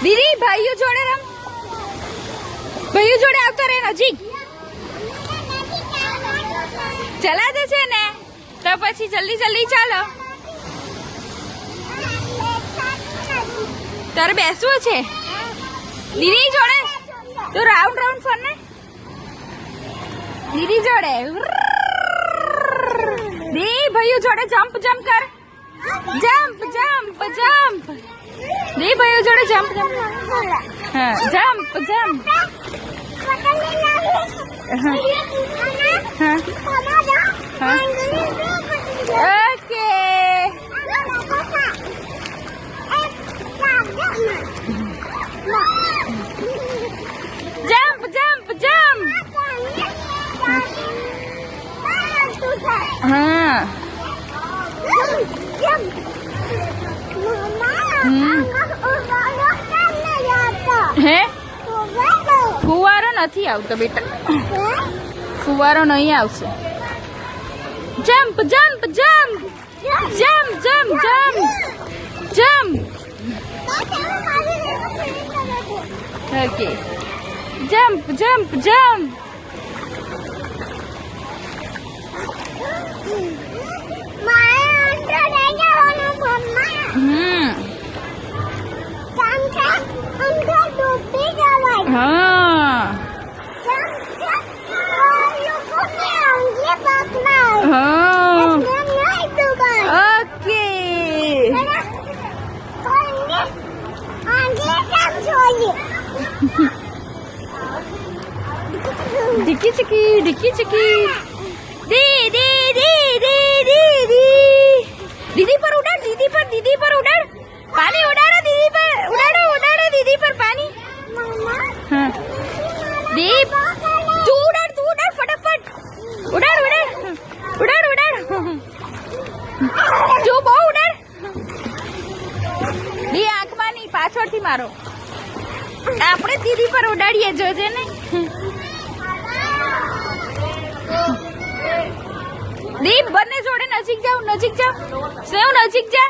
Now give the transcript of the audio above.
દીદી ભાઈઓ જોડે રમ, ભાઈઓ જોડે આવતો રે નજીક. ચલા દે છે ને તો પછી જલ્દી જલ્દી ચાલો. તારે બેસવું છે દીદી જોડે તો રાઉન્ડ રાઉન્ડ ફર ને દીદી જોડે. દી ભાઈઓ જોડે જમ્પ જમ્પ કર, જમ્પ જમ્પ જમ્પ. દી ભાઈઓ જોડે જમ્પ જમ્પ. હા jump jump. Okay jump jump jump. હા હે ફુવારો નથી આવતો બેટા, ફુવારો નહીં આવશે. Jump jump jump jump jump jump jump. Okay jump jump jump. डिक्की चिकी डिक्की चिकी. दी दी दी दी दी दी. दीदी पर उड़ाड़, दीदी पर उड़ाड़. पानी उड़ाड़ो दीदी पर, उड़ाड़ो उड़ाड़ो दीदी पर पानी. हाँ दीप तू उड़ाड़ फटाफट. उड़ाड़ उड़ाड़ उड़ाड़ उड़ाड़. તું બહુ ઉડાડ. દી આંખમાં નહીં પાછળથી મારો. આપણે દીદી પર ઉડાડીએ જોજે ને. દીપ બંને જોડે નજીક જાઓ, નજીક જાઓ. સેવ નજીક જા.